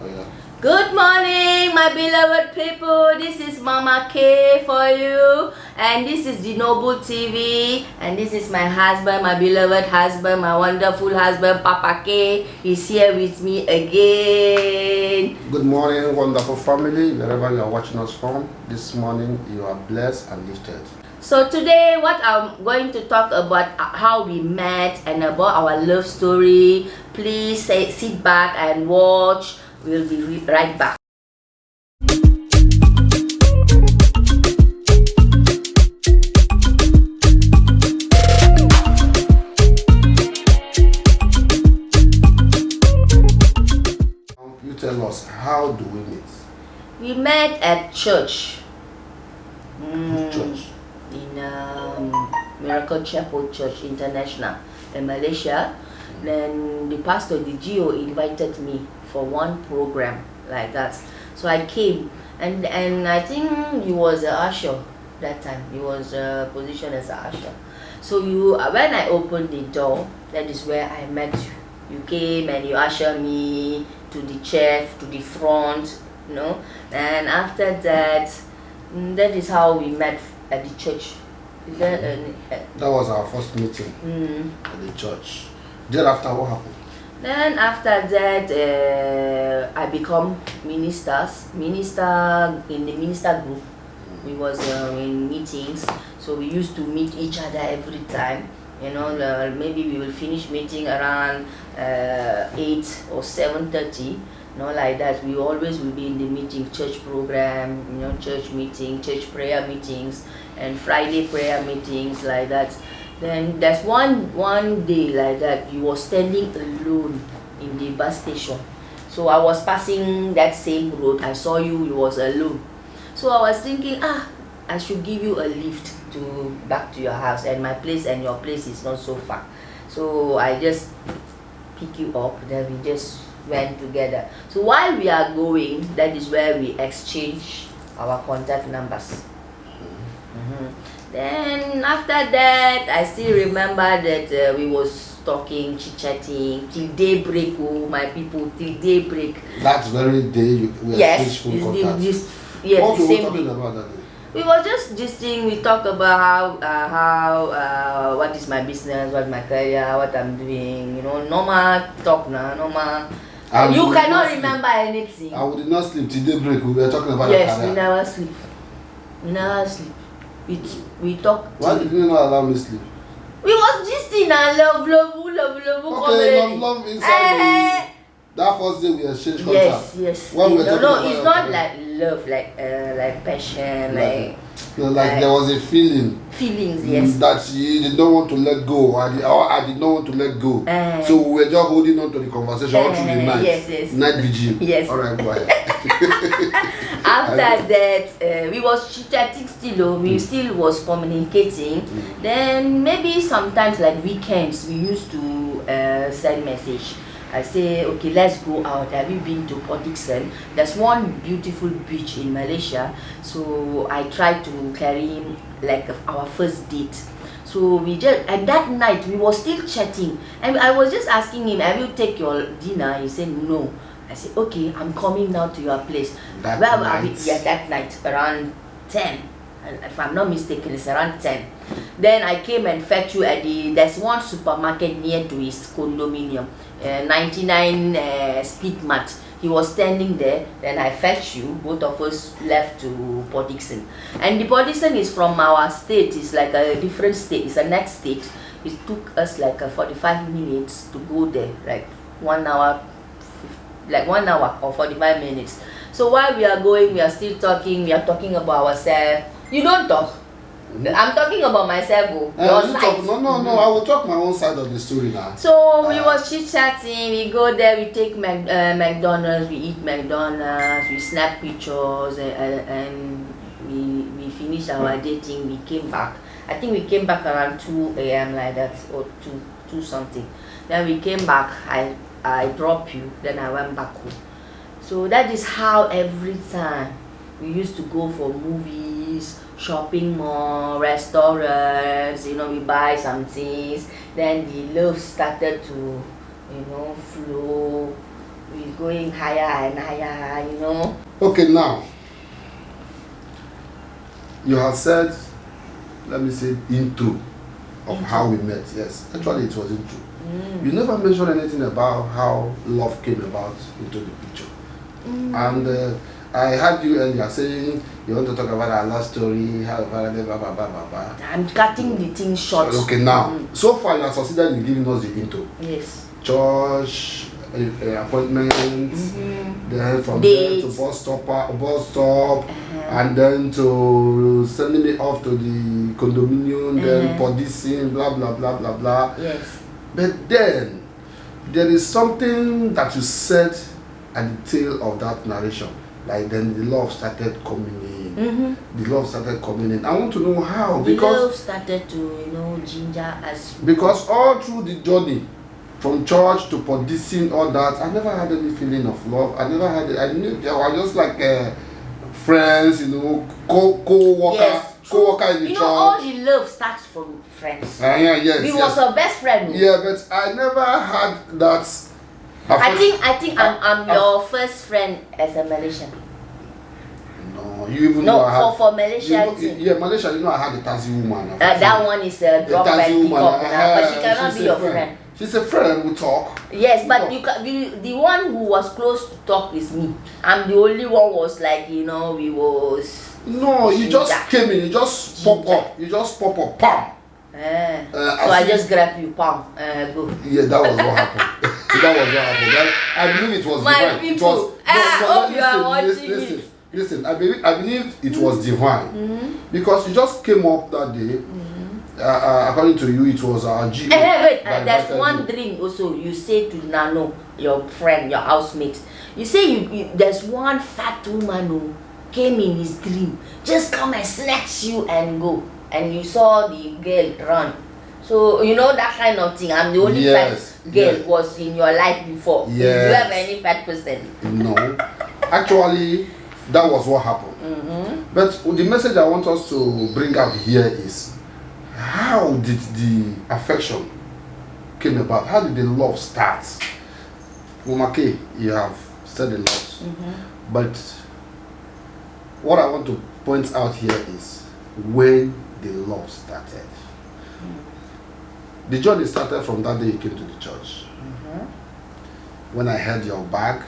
Oh, yeah. Good morning, my beloved people. This is Mama K for you, and this is the Noble TV, and this is my husband, my beloved husband, my wonderful husband, Papa K. He's here with me again. Good morning, wonderful family, wherever you are watching us from. This morning, you are blessed and lifted. So today, what I'm going to talk about how we met and about our love story. Please sit back and watch. We'll be right back. You tell us, how do we meet? We met at church. Church. In Miracle Chapel Church International in Malaysia. Then the pastor, the GO, invited me for one program like that. So I came, and I think he was an usher that time. He was positioned as an usher. So when I opened the door, that is where I met you. You came and you ushered me to the chair, to the front, you know. And after that, that is how we met at the church. That was our first meeting at the church. Thereafter, what happened? Then after that, I become minister in the minister group. We was in meetings, so we used to meet each other every time. You know, maybe we will finish meeting around 8 or 7:30. Like that. We always will be in the meeting, church program, church meeting, church prayer meetings, and Friday prayer meetings like that. Then there's one day like that, you was standing alone in the bus station. So I was passing that same road. I saw you was alone. So I was thinking, I should give you a lift back to your house, and my place and your place is not so far. So I just pick you up, then we just went together. So while we are going, that is where we exchange our contact numbers. Then after that, I still remember that we was talking, chit-chatting till daybreak. Oh, my people, till daybreak. That very day we exchanged phone contact. What were we talking about that day? We was just gisting. We talk about how what is my business, what my career, what I'm doing. Normal talk now, normal. You cannot remember anything. I did not sleep till daybreak. We were talking about yes, we never sleep. We never sleep. We talk. Why did you not allow me sleep? We was gisting and love. Okay, love inside that first day we exchanged contact. Yes. No, it's not like love, like passion, like there was a feeling. Feelings, yes. That you did not want to let go, or I did not want to let go. So we were just holding on to the conversation all through the night. Yes. Night vigil. Yes. All right, go ahead. After that, we was chit-chatting still. We still was communicating. Then maybe sometimes like weekends we used to send message. I say, okay, let's go out. Have you been to Port Dickson? There's one beautiful beach in Malaysia. So I tried to carry him like our first date. So we just, at that night, we were still chatting. And I was just asking him, have you take your dinner? He said, no. I said, okay, I'm coming now to your place. That night, around 10. If I'm not mistaken, it's around 10. Then I came and fetched you at there's one supermarket near to his condominium, 99 Speed Mart. He was standing there, then I fetched you, both of us left to Port Dickson. And the Port Dickson is from our state, it's like a different state, it's a next state. It took us like 45 minutes to go there, like 1 hour or 45 minutes. So while we are going, we are still talking, we are talking about ourselves. You don't talk. I'm talking about myself. No, I will talk my own side of the story now. So we was chit-chatting, we go there, we take McDonald's, we eat McDonald's, we snap pictures, and we finish our dating. We came back. I think we came back around 2 a.m. like that, or 2 something. Then we came back, I dropped you, then I went back home. So that is how every time we used to go for movies, shopping mall, restaurants, we buy some things. Then the love started to, flow. we're going higher and higher, you know. Okay, now you have said, let me say, intro of how we met. Yes, actually it was intro. You never mentioned anything about how love came about into the picture. And I heard you earlier saying you want to talk about our love story, how blah, blah, blah, blah, blah, blah. I'm cutting the thing short. Okay, now, so far you have succeeded in giving us the intro. Yes. Church, appointments, then from Dates. there to bus stop, and then to sending me off to the condominium, then policing, blah, blah, blah, blah, blah. Yes. But then, there is something that you said at the tail of that narration. Like then the love started coming in. The love started coming in. I want to know how. The because love started to, you know, ginger us. Because all through the journey, from church to policing, all that, I never had any feeling of love. I never had it. I knew they were just like friends, you know, co-worker. Yes. Co-worker in the church. You know, all the love starts from friends. Yes, We was our best friend. Yeah, but I never had that. I think I'm your first friend as a Malaysian. No, you even know I had. For Malaysia. Yeah, Malaysia. You know I had a Tazi woman. That one is a drop back pick up, but she cannot be your friend. She's a friend. We talk. Yes, but the one who was close to talk is me. I'm the only one was like, you know, we was. No, you just came in, you just pop up, pam. So I just grabbed you, pam, go. Yeah, that was what happened. That was what happened. I believe it was my divine. People, It was, hope you are watching listen, I believe it was divine. Because you just came up that day. According to you, it was our G. Wait, there's one dream also. You say to Nano, your friend, your housemate, you say there's one fat woman who came in his dream, just come and snatch you and go, and you saw the girl run. So you know that kind of thing. I'm the only fat girl was in your life before. Yes. Do you have any fat person? No, actually, that was what happened. But the message I want us to bring out here is, how did the affection came about? How did the love start? Umake, you have said a lot, but what I want to point out here is when the love started. The journey started from that day you came to the church. When I held your bag,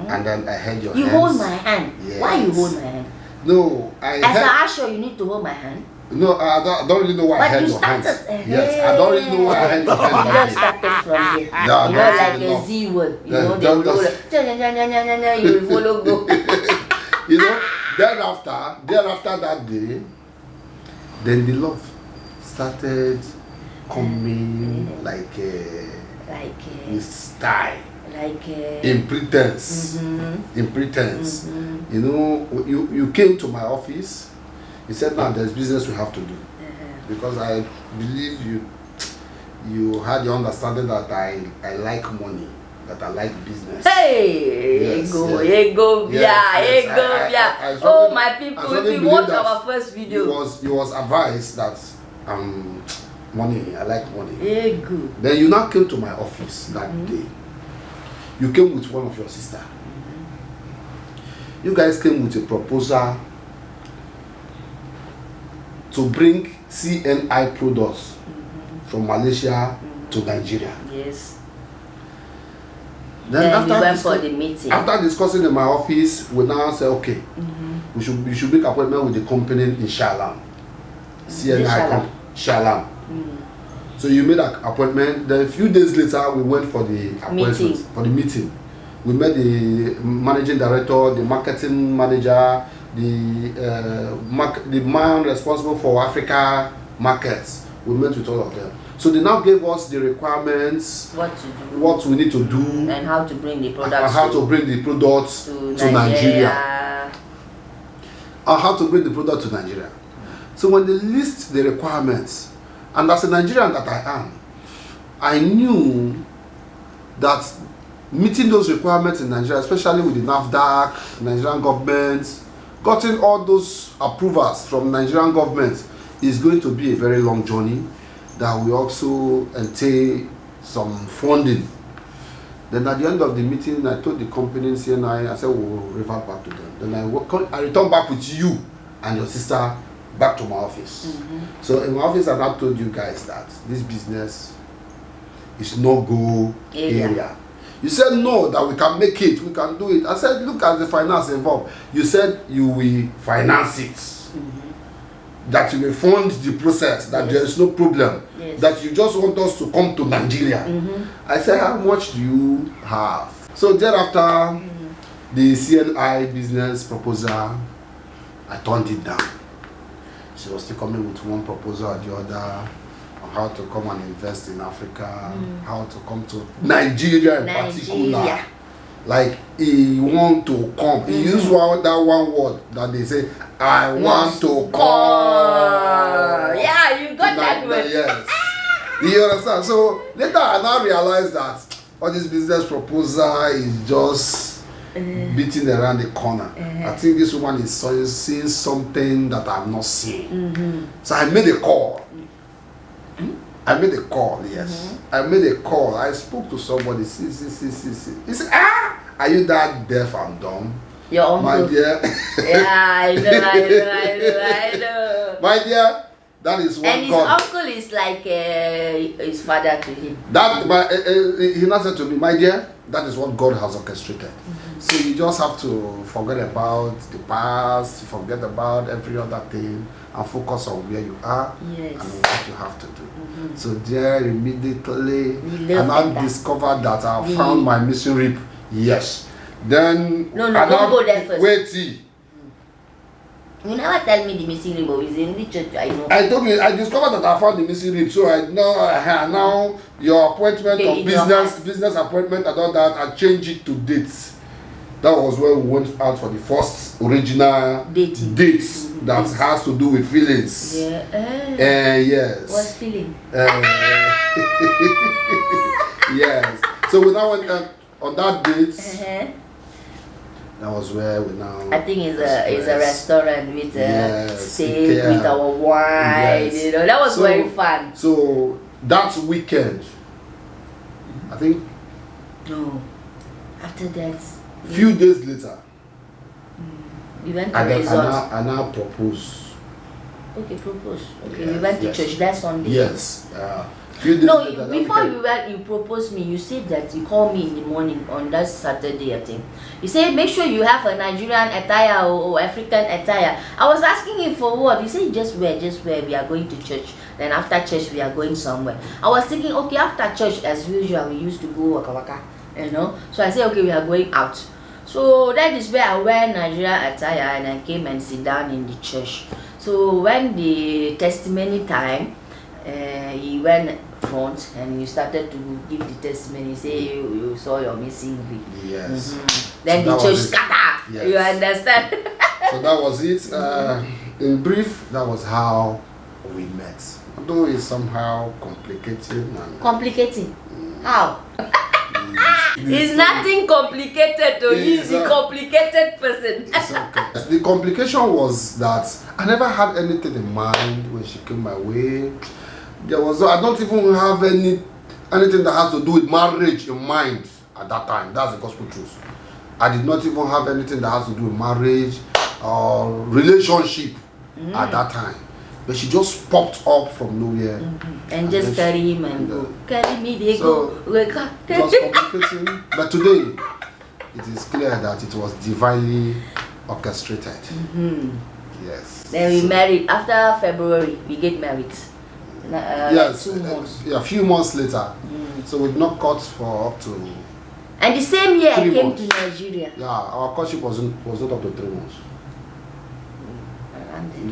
and then I held your hands. You hold my hand. Yes. Why you hold my hand? No, As an usher, you need to hold my hand. No, I don't really know why I held your hands. Yes, I don't really know why I held your hands. You just started from here. No, you know, like a Z word. You know, they will roll. You will follow go. You know, thereafter that day, then the love started coming like with style, in pretense. You know, you came to my office. You said, "Now there's business we have to do," because I believe you had the understanding that I like money, that I like business. Hey, yes, go, yes. Oh, my people, if you watch our first video, it was advised that money, I like money. Hey, good. Then you now came to my office that day. You came with one of your sister. You guys came with a proposal to bring CNI products from Malaysia to Nigeria. Yes. Then we went for the meeting. After discussing in my office, we now say, okay, we should make appointment with the company in Shalam. CNI Shalam. So you made an appointment. Then a few days later, we went for the appointment, for the meeting. We met the managing director, the marketing manager, the man responsible for Africa markets. We met with all of them. So they now gave us the requirements, what to do, what we need to do, and how to bring the products, and how to bring the products to Nigeria. And how to bring the product to Nigeria. So when they list the requirements, and as a Nigerian that I am, I knew that meeting those requirements in Nigeria, especially with the NAFDAC, Nigerian government, getting all those approvals from Nigerian government is going to be a very long journey that will also entail some funding. Then at the end of the meeting, I told the company CNI, I said we'll revert back to them. Then I returned back with you and your sister back to my office. So in my office, I now told you guys that this business is no-go area. You said no, that we can make it, we can do it. I said, look at the finance involved. You said you will finance it. That you will fund the process, that there is no problem. That you just want us to come to Nigeria. I said, how much do you have? So thereafter, the CNI business proposal, I turned it down. She was still coming with one proposal or the other on how to come and invest in Africa, how to come to Nigeria in particular. Like he want to come. He used that one word that they say, I want to come. Yeah, you got that word. Yes. You understand? So later I now realized that all this business proposal is just beating around the corner. I think this woman is seeing something that I'm not seeing. So I made a call. I made a call, yes. I made a call. I spoke to somebody. See. He said, are you that deaf and dumb? Your uncle. My dear. Yeah, I know. My dear, that is what and God. And his uncle is like his father to him. He now said to me, my dear, that is what God has orchestrated. So you just have to forget about the past, forget about every other thing, and focus on where you are and what you have to do. So there immediately, and I discovered that I found my missing rib. Yes. Then don't go there first. Wait. You never tell me the missing rib, but it's in the church. I know. I discovered that I found the missing rib. So I know now your appointment of business appointment and all that, I changed it to dates. That was when we went out for the first original dates that has to do with feelings. Yes. What's feeling? Yes. So we now went on that date. That was where we now. I think it's a restaurant with steak, with our wine. You know, that was very fun. So that weekend, I think. No. After that. Few days later. We went to resort. I now propose. Okay, propose. Okay, we went to church that Sunday. Yes. No, before you proposed me, you said that you called me in the morning on that Saturday, I think. You said make sure you have a Nigerian attire or African attire. I was asking him for what? He said just wear. We are going to church. Then after church we are going somewhere. I was thinking, okay, after church as usual we used to go waka waka, you know. So I said, okay, we are going out. So that is where I wear Nigerian attire and I came and sit down in the church. So when the testimony time, he went front and you started to give the testimony. You say you saw your missing rib. Yes. Then the church scatter. Yes. You understand? So that was it. In brief, that was how we met. Although it's somehow complicated. Complicating? How? It's nothing complicated to you. He's a complicated person. Okay. The complication was that I never had anything in mind when she came my way. I don't even have anything that has to do with marriage in mind at that time. That's the gospel truth. I did not even have anything that has to do with marriage or relationship at that time. But she just popped up from nowhere. And just carry him and go. Carry me, they go. It was complicating. But today, it is clear that it was divinely orchestrated. Yes. Then we married. After February, we get married. Yes. 2 months. A few months later. So we've not cut for up to. And the same year I came months. to Nigeria. Yeah, our courtship was not up to 3 months.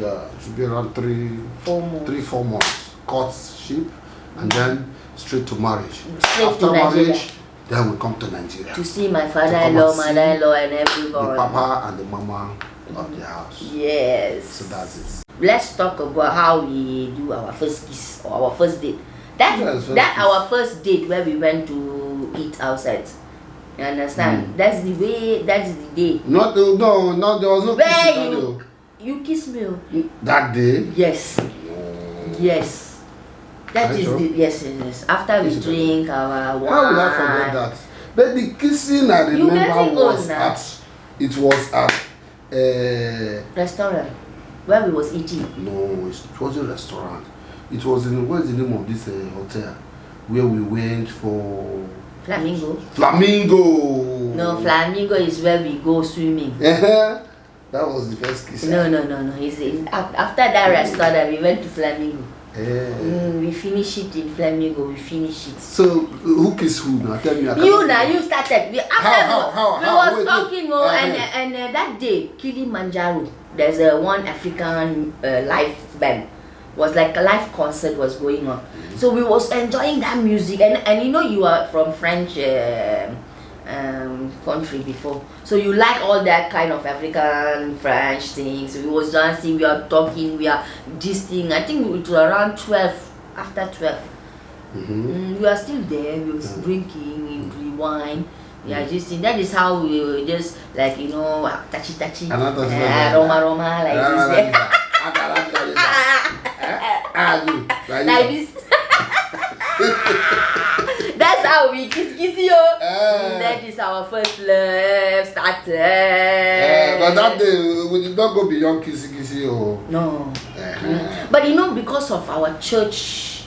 Yeah, it should be around 3-4 months. Courtship and then straight to marriage. After marriage, then we come to Nigeria. To see my father-in-law, mother-in-law and everyone. The papa and the mama of the house. Yes. So that's it. Let's talk about how we do our first kiss or our first date. Our first date where we went to eat outside. You understand? That's the way. That's the day. No, there was no kissing. You kiss me that day. Yes. Yes. That is the yes. After we drink our wine. How would I forget that? But the kissing I remember was at restaurant where we was eating. No, it wasn't a restaurant. It was in, what's the name of this hotel where we went for Flamingo. Flamingo. No, Flamingo is where we go swimming. That was the first kiss. No. After that restaurant, we went to Flamingo. We finished it in Flamingo. We finished it. So who kissed who now? Tell me. You started. We was talking. Wait. And that day, Kilimanjaro, there's one African live band. Was like a live concert was going on. So we was enjoying that music, and you know you are from French country before, so you like all that kind of African French things. We was dancing, we are talking, we are this thing. I think it was around 12, after 12. We are still there, we was drinking wine. We are just that is how we were just like, you know, touchy roma like this. Like this. That's how we kiss you. That is our first love started. But that day we did not go beyond kissy. No. But you know, because of our church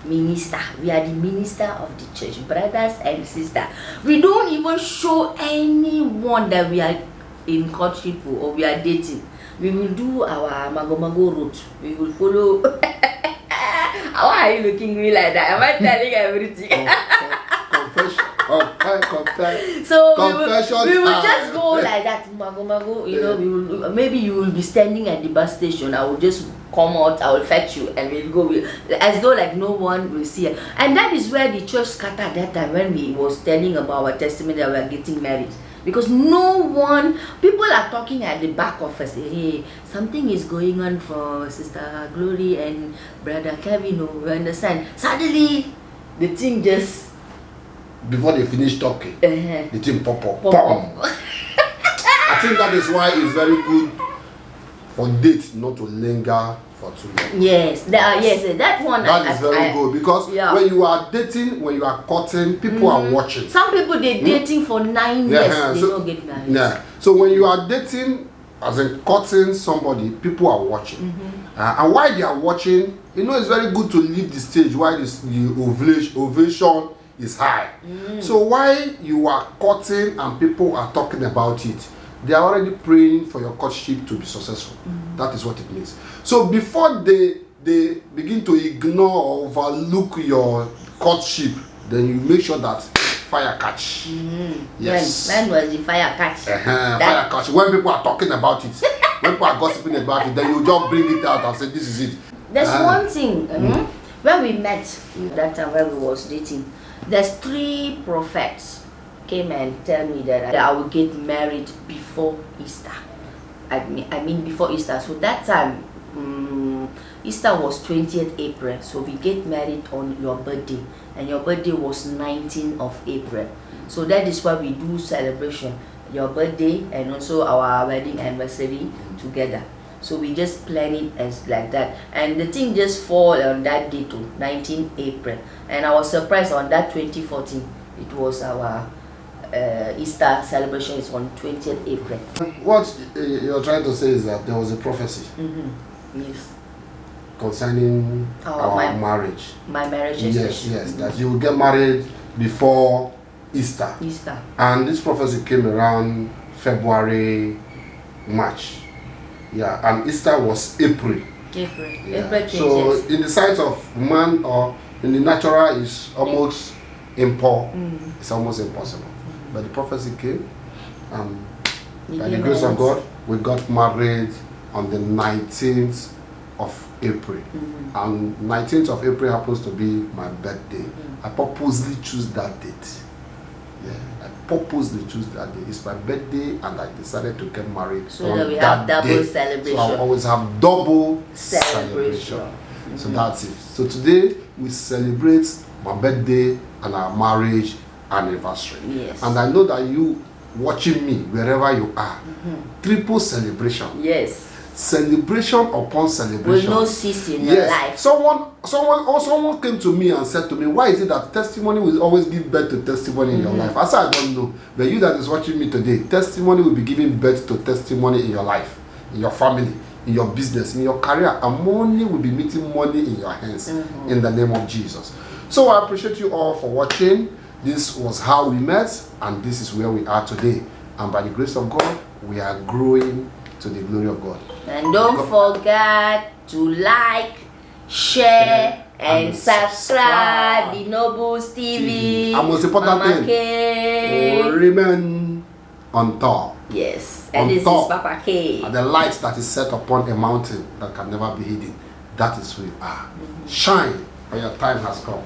minister, we are the minister of the church, brothers and sisters. We don't even show anyone that we are in courtship or we are dating. We will do our mago route. We will follow. Why are you looking at me like that? Am I telling everything? Confession. So we will just go like that, mago. You know, maybe you will be standing at the bus station. I will just come out. I will fetch you, and we'll go. As though like no one will see it. And that is where the church scattered that time when we was telling about our testimony that we are getting married. Because no one, people are talking at the back of us, hey, something is going on for Sister Glory and Brother Kevin, you understand? Suddenly, the thing just... Before they finish talking, the thing pop. I think that is why it's very good for dates not to linger for too long. Yes, that one. That is very good because when you are dating, when you are courting, people are watching. Some people they dating for 9 years, they don't get married. Yeah. So when you are dating, as in courting somebody, people are watching. And while they are watching, you know it's very good to leave the stage while the ovation is high. So while you are courting and people are talking about it, they are already praying for your courtship to be successful. That is what it means. So before they begin to ignore or overlook your courtship, then you make sure that fire catch. Yes. When was the fire catch? Fire catch. When people are talking about it, when people are gossiping about it, then you just bring it out and say this is it. There's one thing. When we met that time when we was dating, there's 3 prophets came and tell me that I will get married before Easter. I mean before Easter. So that time, Easter was 20th April. So we get married on your birthday, and your birthday was 19th of April. So that is why we do celebration, your birthday and also our wedding anniversary together. So we just plan it as like that, and the thing just fall on that day too, 19th April. And I was surprised on that 2014. It was our Easter celebration is on 20th April. What you're trying to say is that there was a prophecy yes, concerning our marriage. My marriage. Yes, that you will get married before Easter. And this prophecy came around February, March. Yeah, and Easter was April. April. So in the sight of man or in the natural is almost it's almost impossible. But the prophecy came, and by the grace of God, we got married on the 19th of April. And 19th of April happens to be my birthday. I purposely choose that date. I purposely choose that day. It's my birthday, and I decided to get married so on that we have double day. Celebration. So I always have double celebration. So that's it. So today we celebrate my birthday and our marriage anniversary. Yes. And I know that you watching me wherever you are, triple celebration. Yes. celebration upon celebration will not cease in your life. Someone came to me and said to me, why is it that testimony will always give birth to testimony in your life? I said, I don't know, but you that is watching me today, testimony will be giving birth to testimony in your life, in your family, in your business, in your career, and money will be meeting money in your hands in the name of Jesus. So I appreciate you all for watching. This was how we met, and this is where we are today, and by the grace of God we are growing to the glory of God. And don't forget to like, share, and subscribe the Nobles TV. And most important thing, remain on top. Yes, and this is Papa K. And the light that is set upon a mountain that can never be hidden. That is who you are. Shine, for your time has come.